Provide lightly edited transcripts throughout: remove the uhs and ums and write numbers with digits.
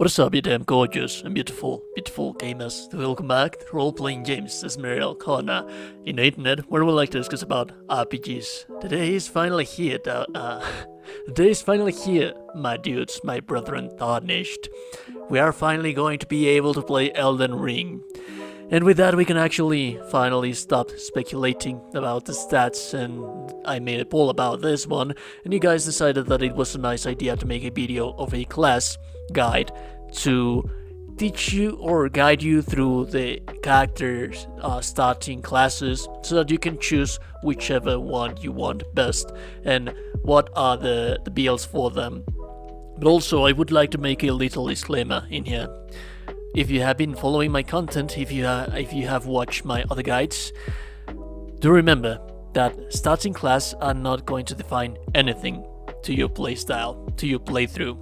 What is up, you damn gorgeous and beautiful gamers? Welcome back to Role-Playing James, this Mariel corner in the internet where we like to discuss about RPGs. Today is finally here, my dudes, my brethren tarnished. We are finally going to be able to play Elden Ring. And with that we can actually finally stop speculating about the stats, and I made a poll about this one, and you guys decided that it was a nice idea to make a video of a class guide to teach you or guide you through the characters starting classes so that you can choose whichever one you want best and what are the builds for them. But also I would like to make a little disclaimer in here. If you have been following my content, if you have watched my other guides, do remember that starting class are not going to define anything to your playstyle, to your playthrough.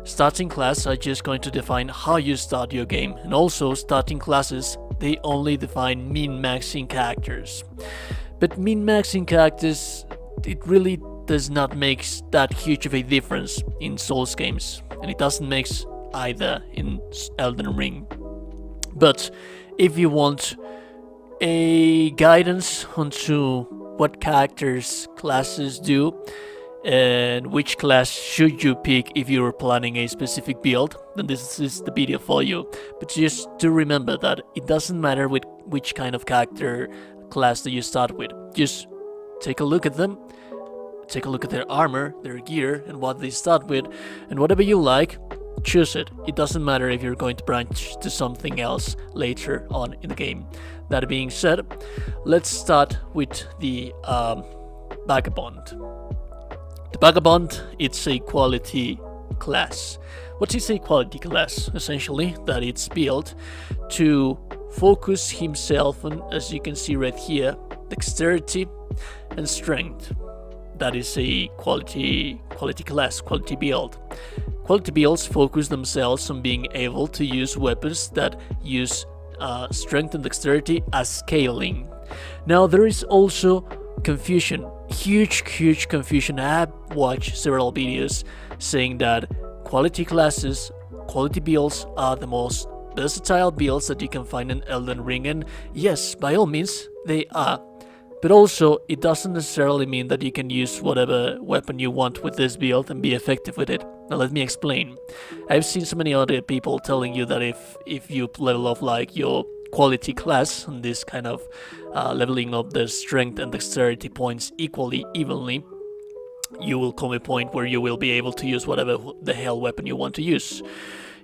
Starting class are just going to define how you start your game, and also starting classes, they only define min-maxing characters. But min-maxing characters, it really does not make that huge of a difference in Souls games, and it doesn't make either in Elden Ring. But if you want a guidance onto what characters classes do and which class should you pick if you're planning a specific build, then this is the video for you. But just to remember that it doesn't matter with which kind of character class that you start with. Just take a look at them, take a look at their armor, their gear, and what they start with, and whatever you like, choose it. It doesn't matter if you're going to branch to something else later on in the game. That being said, let's start with the Vagabond. The Vagabond, it's a quality class. What is a quality class? Essentially, that it's built to focus himself on, as you can see right here, dexterity and strength. That is a quality class, quality build. Quality builds focus themselves on being able to use weapons that use strength and dexterity as scaling. Now there is also confusion, huge confusion. I have watched several videos saying that quality classes, quality builds are the most versatile builds that you can find in Elden Ring, and yes, by all means they are. But also, it doesn't necessarily mean that you can use whatever weapon you want with this build and be effective with it. Now let me explain. I've seen so many other people telling you that if you level up like your quality class and this kind of leveling up the strength and dexterity points evenly, you will come a point where you will be able to use whatever the hell weapon you want to use.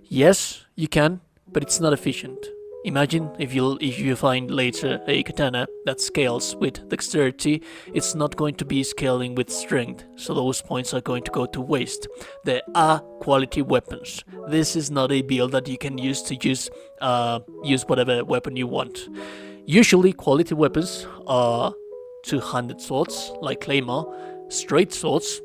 Yes, you can, but it's not efficient. Imagine if you find later a katana that scales with dexterity, it's not going to be scaling with strength, so those points are going to go to waste. There are quality weapons. This is not a build that you can use to use whatever weapon you want. Usually quality weapons are two-handed swords like claymore, straight swords,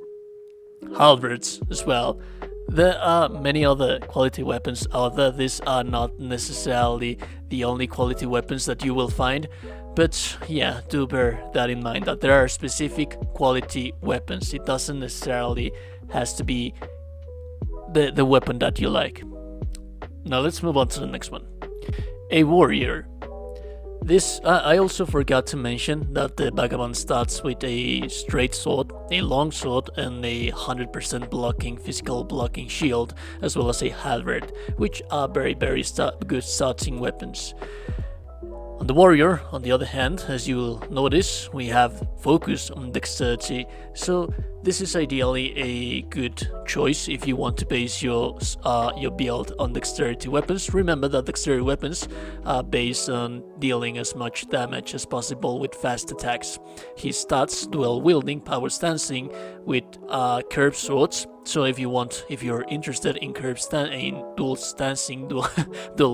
halberds as well. There are many other quality weapons out there. These are not necessarily the only quality weapons that you will find, but yeah, do bear that in mind, that there are specific quality weapons. It doesn't necessarily has to be the weapon that you like. Now let's move on to the next one. A warrior. This, I also forgot to mention that the Vagabond starts with a straight sword, a long sword, and a 100% physical blocking shield, as well as a halberd, which are very good starting weapons. On the warrior, on the other hand, as you will notice, we have focus on dexterity, so this is ideally a good choice if you want to base your build on dexterity weapons. Remember that dexterity weapons are based on dealing as much damage as possible with fast attacks. He starts dual wielding, power stancing with curved swords. So if you're interested in dual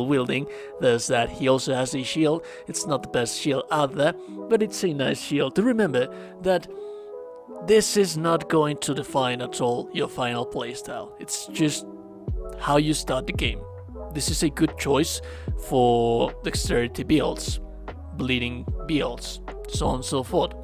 wielding, there's that. He also has a shield. It's not the best shield out there, but it's a nice shield. To remember that this is not going to define at all your final playstyle. It's just how you start the game. This is a good choice for dexterity builds, bleeding builds, so on and so forth.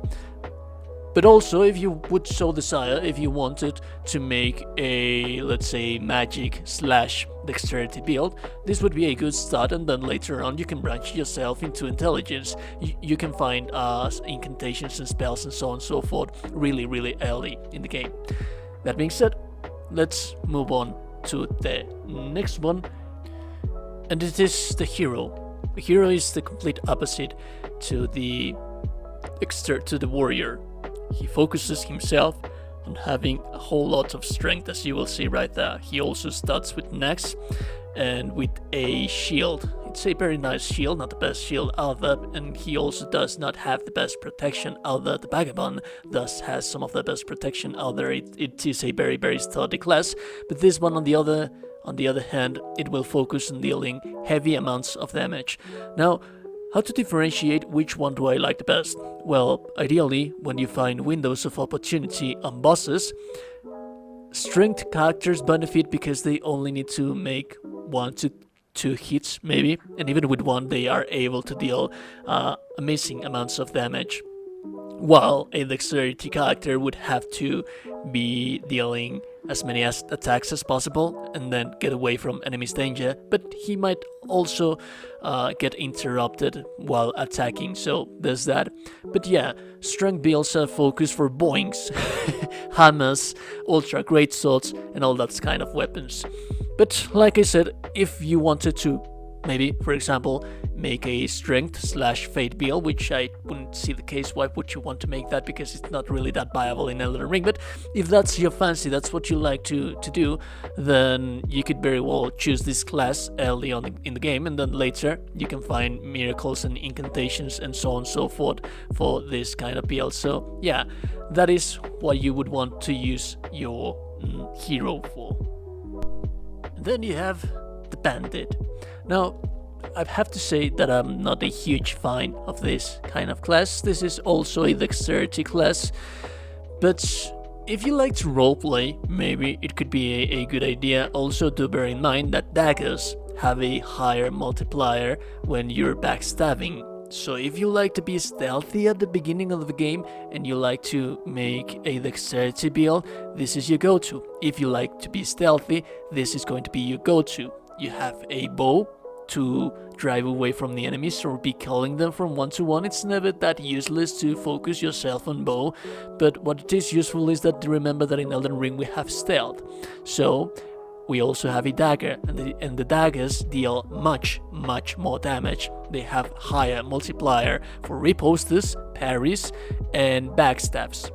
But also, if you would so desire, if you wanted to make a, let's say, magic slash dexterity build, this would be a good start, and then later on you can branch yourself into intelligence. You can find incantations and spells and so on and so forth really early in the game. That being said, let's move on to the next one, and it is the hero. The hero is the complete opposite to the warrior. He focuses himself on having a whole lot of strength, as you will see right there. He also starts with an axe and with a shield. It's a very nice shield, not the best shield out there, and he also does not have the best protection out there. The Vagabond thus has some of the best protection out there. It is a very sturdy class, but this one on the other hand, it will focus on dealing heavy amounts of damage. Now, how to differentiate which one do I like the best? Well, ideally, when you find windows of opportunity on bosses, strength characters benefit because they only need to make 1 to 2 hits maybe, and even with 1 they are able to deal amazing amounts of damage, while a dexterity character would have to be dealing as many attacks as possible and then get away from enemy's danger, but he might also get interrupted while attacking, so there's that. But yeah, strength builds are focused for boings, hammers, ultra great swords, and all that kind of weapons. But like I said, if you wanted to maybe, for example, make a strength/fate build, which I wouldn't see the case. Why would you want to make that? Because it's not really that viable in Elden Ring. But if that's your fancy, that's what you like to do, then you could very well choose this class early on in the game, and then later you can find miracles and incantations and so on and so forth for this kind of build. So yeah, that is what you would want to use your hero for. And then you have the Bandit. Now, I have to say that I'm not a huge fan of this kind of class. This is also a dexterity class, but if you like to roleplay, maybe it could be a good idea. Also, do bear in mind that daggers have a higher multiplier when you're backstabbing. So if you like to be stealthy at the beginning of the game and you like to make a dexterity build, this is your go-to. If you like to be stealthy, this is going to be your go-to. You have a bow to drive away from the enemies or be killing them from 1 to 1. It's never that useless to focus yourself on bow, but what it is useful is that remember that in Elden Ring we have stealth. So we also have a dagger, and the daggers deal much more damage. They have higher multiplier for ripostes, parries, and backstabs.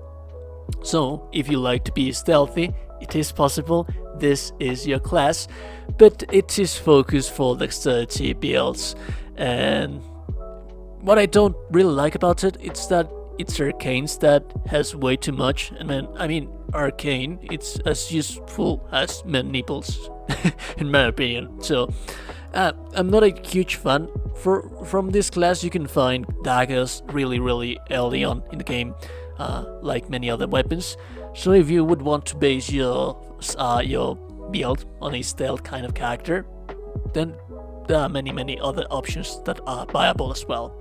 So if you like to be stealthy, it is possible. This is your class, but it is focused for dexterity builds. And what I don't really like about it, it's that it's arcane stat has way too much. And then, I mean, arcane, it's as useful as men nipples, in my opinion. So I'm not a huge fan. From this class, you can find daggers really early on in the game, like many other weapons. So if you would want to base your build on a stealth kind of character, then there are many other options that are viable as well.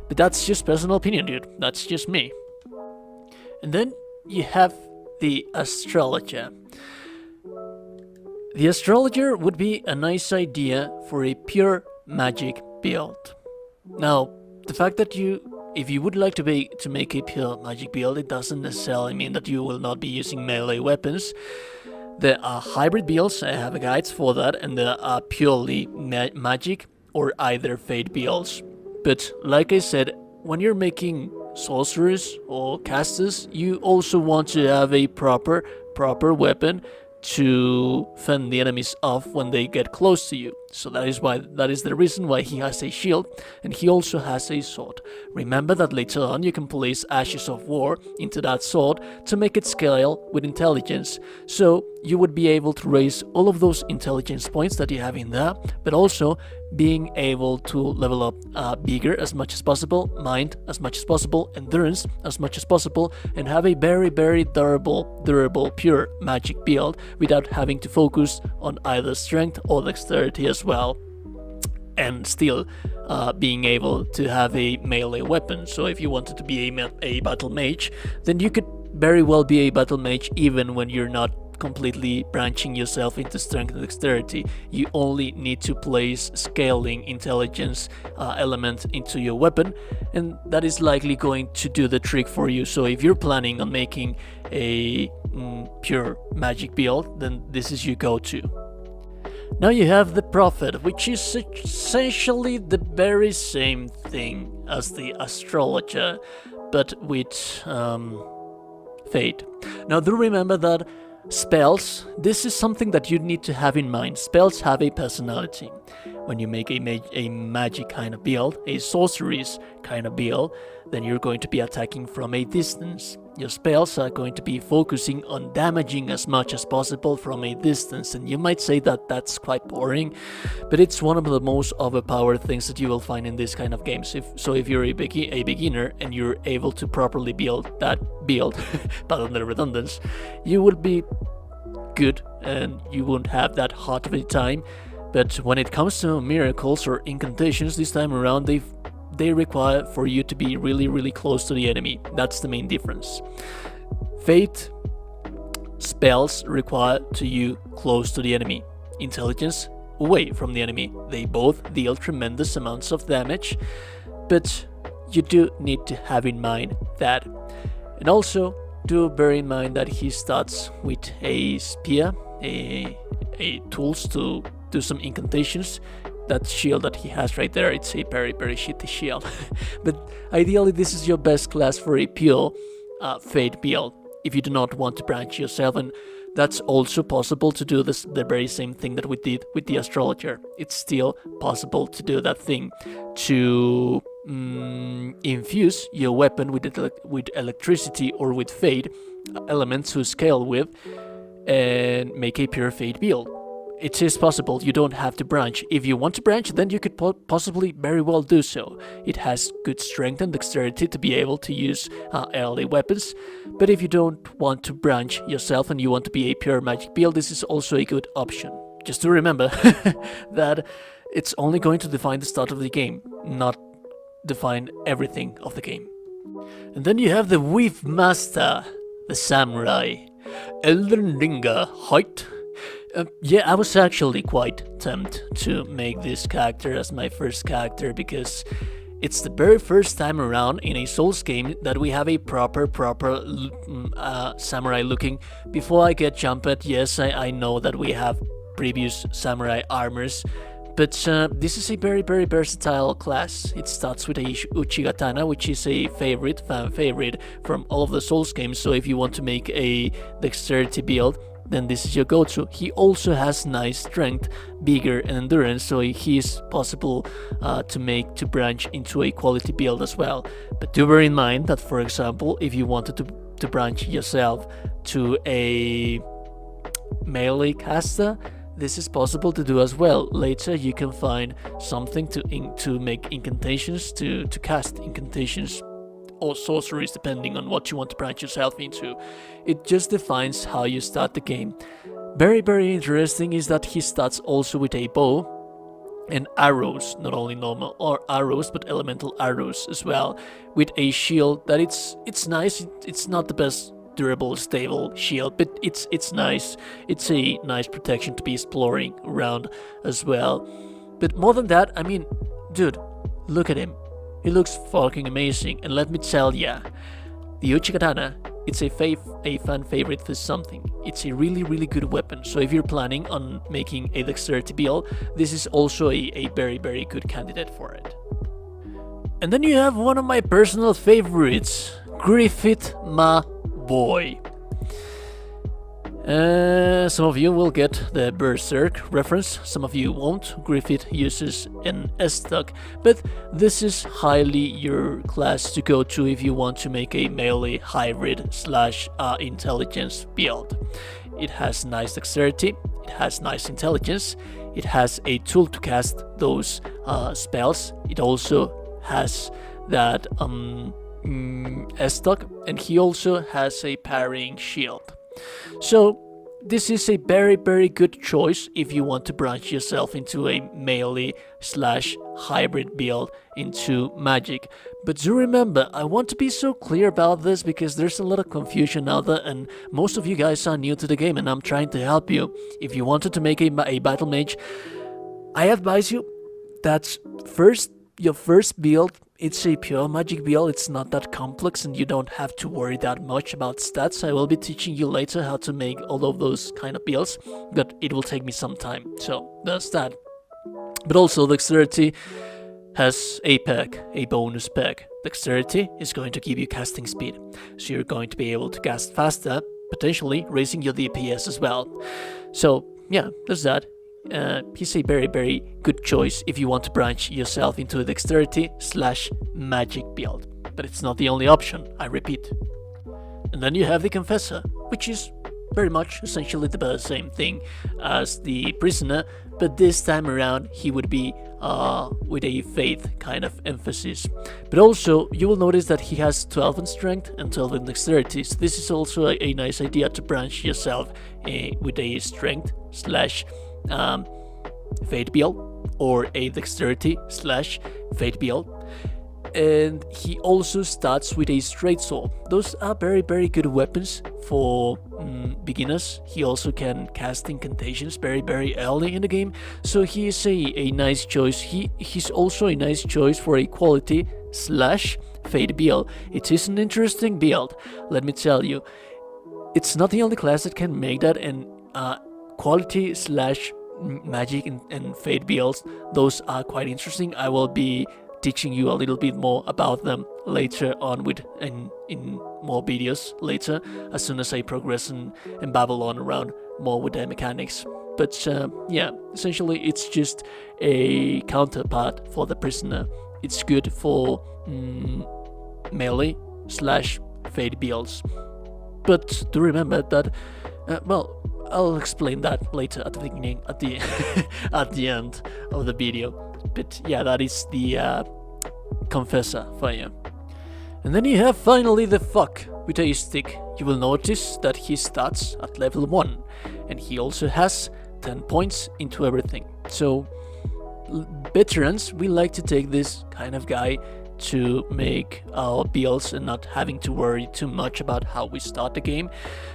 But that's just personal opinion, dude. That's just me. And then you have the Astrologer. The Astrologer would be a nice idea for a pure magic build. Now, the fact that if you would like to make a pure magic build, it doesn't necessarily mean that you will not be using melee weapons. There are hybrid builds, I have guides for that, and there are purely magic or either fate builds. But like I said, when you're making sorcerers or casters, you also want to have a proper weapon to fend the enemies off when they get close to you. So that is the reason why he has a shield, and he also has a sword. Remember that later on you can place Ashes of War into that sword to make it scale with intelligence. So you would be able to raise all of those intelligence points that you have in there, but also being able to level up Vigor as much as possible, Mind as much as possible, Endurance as much as possible, and have a very durable pure magic build without having to focus on either strength or dexterity as well, and still being able to have a melee weapon. So if you wanted to be a battle mage, then you could very well be a battle mage even when you're not completely branching yourself into strength and dexterity. You only need to place scaling intelligence element into your weapon, and that is likely going to do the trick for you. So if you're planning on making a pure magic build, then this is your go-to. Now you have the Prophet, which is essentially the very same thing as the Astrologer, but with fate. Now do remember that spells, this is something that you need to have in mind. Spells have a personality. When you make a magic kind of build, a sorceries kind of build, then you're going to be attacking from a distance. Your spells are going to be focusing on damaging as much as possible from a distance, and you might say that that's quite boring, but it's one of the most overpowered things that you will find in this kind of games. If you're a beginner and you're able to properly build that build, pardon the redundance, you will be good and you won't have that hard of a time. But when it comes to miracles or incantations, this time around they require for you to be really close to the enemy. That's the main difference. Fate spells require to you close to the enemy. Intelligence away from the enemy. They both deal tremendous amounts of damage, but you do need to have in mind that. And also do bear in mind that he starts with a spear, a tools to do some incantations. That shield that he has right there, it's a very shitty shield. But ideally this is your best class for a pure fate build if you do not want to branch yourself, and that's also possible to do the very same thing that we did with the Astrologer. It's still possible to do that thing, to infuse your weapon with electricity or with fate elements to scale with and make a pure fate build. It is possible. You don't have to branch. If you want to branch, then you could possibly very well do so. It has good strength and dexterity to be able to use early weapons. But if you don't want to branch yourself and you want to be a pure magic build, this is also a good option. Just to remember that it's only going to define the start of the game, not define everything of the game. And then you have the Weave Master, the Samurai, Elden height. Yeah, I was actually quite tempted to make this character as my first character, because it's the very first time around in a Souls game that we have a proper samurai looking. Before I get jumped, yes, I know that we have previous samurai armors, but this is a very versatile class. It starts with a Uchigatana, which is a fan favorite from all of the Souls games, so if you want to make a dexterity build, then this is your go-to. He also has nice strength, vigor, and endurance, so he is possible to branch into a quality build as well. But do bear in mind that, for example, if you wanted to branch yourself to a melee caster, this is possible to do as well. Later you can find something to make incantations, to cast incantations or sorceries, depending on what you want to branch yourself into. It just defines how you start the game. Very interesting is that he starts also with a bow and arrows, not only normal or arrows, but elemental arrows as well, with a shield that it's nice. It's not the best durable, stable shield, but it's nice. It's a nice protection to be exploring around as well. But more than that, I mean, dude, look at him. He looks fucking amazing, and let me tell ya, the Uchigatana, it's a fan favorite for something. It's a really good weapon, so if you're planning on making a dexterity build, this is also a very good candidate for it. And then you have one of my personal favorites, Griffin, my boy. Some of you will get the Berserk reference, some of you won't. Griffin uses an S-Stock, but this is highly your class to go to if you want to make a melee hybrid / intelligence build. It has nice dexterity, it has nice intelligence, it has a tool to cast those spells, it also has that S-Stock, and he also has a parrying shield. So this is a very good choice if you want to branch yourself into a melee / hybrid build into magic. But do remember, I want to be so clear about this because there's a lot of confusion out there and most of you guys are new to the game and I'm trying to help you. If you wanted to make a battle mage, I advise you that your first build, it's a pure magic build, it's not that complex and you don't have to worry that much about stats. I will be teaching you later how to make all of those kind of builds, but it will take me some time, so there's that. But also Dexterity has a perk, a bonus perk. Dexterity is going to give you casting speed, so you're going to be able to cast faster, potentially raising your DPS as well. So yeah, there's that. He's a very good choice if you want to branch yourself into a Dexterity / magic build. But it's not the only option, I repeat. And then you have the Confessor, which is very much essentially the same thing as the Prisoner, but this time around he would be with a faith kind of emphasis. But also you will notice that he has 12 in strength and 12 in dexterity, so this is also a nice idea to branch yourself with a strength / fate build or a dexterity / fate build. And he also starts with a straight sword. Those are very good weapons for beginners. He also can cast incantations very early in the game, so he is a nice choice. He's also a nice choice for a quality / fate build. It is an interesting build, let me tell you. It's not the only class that can make that, and quality / magic and fate builds, those are quite interesting. I will be teaching you a little bit more about them later on in more videos later, as soon as I progress and babble on around more with the mechanics. But yeah, essentially it's just a counterpart for the Prisoner. It's good for melee / fate builds. But do remember that, well, I'll explain that later at the beginning, at the at the end of the video. But yeah, that is the Confessor for you. And then you have finally the Fuck with a stick. You will notice that he starts at level 1 and he also has 10 points into everything. So veterans, we like to take this kind of guy to make our builds and not having to worry too much about how we start the game.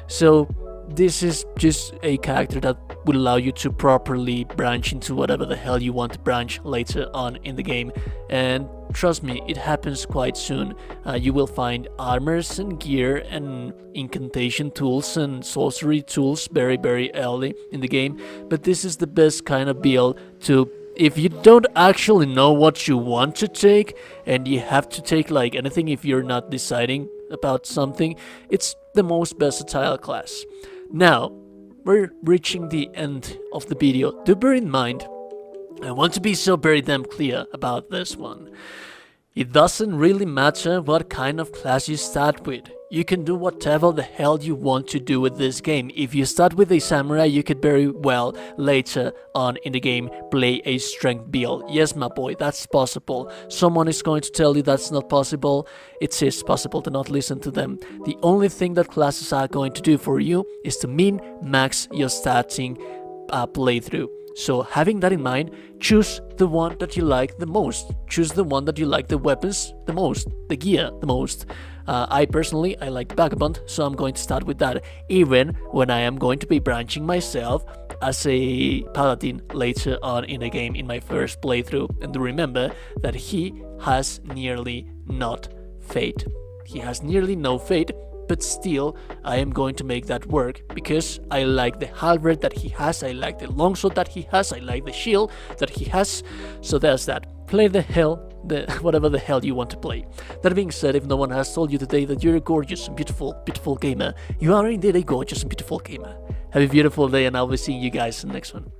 So this is just a character that will allow you to properly branch into whatever the hell you want to branch later on in the game. And trust me, it happens quite soon. You will find armors and gear and incantation tools and sorcery tools very early in the game. But this is the best kind of build to, if you don't actually know what you want to take and you have to take like anything if you're not deciding about something, it's the most versatile class. Now, we're reaching the end of the video. Do bear in mind, I want to be so very damn clear about this one. It doesn't really matter what kind of class you start with. You can do whatever the hell you want to do with this game. If you start with a samurai, you could very well later on in the game play a strength build. Yes, my boy, that's possible. Someone is going to tell you that's not possible. It is possible, to not listen to them. The only thing that classes are going to do for you is to min-max your starting playthrough. So having that in mind, choose the one that you like the most. Choose the one that you like the weapons the most, the gear the most. I personally like Vagabond, so I'm going to start with that, even when I am going to be branching myself as a paladin later on in the game in my first playthrough. And remember that he has nearly not fate. He has nearly no fate, but still I am going to make that work because I like the halberd that he has, I like the longsword that he has, I like the shield that he has. So there's that. Play whatever the hell you want to play. That being said, if no one has told you today that you're a gorgeous and beautiful gamer, you are indeed a gorgeous and beautiful gamer. Have a beautiful day, and I'll be seeing you guys in the next one.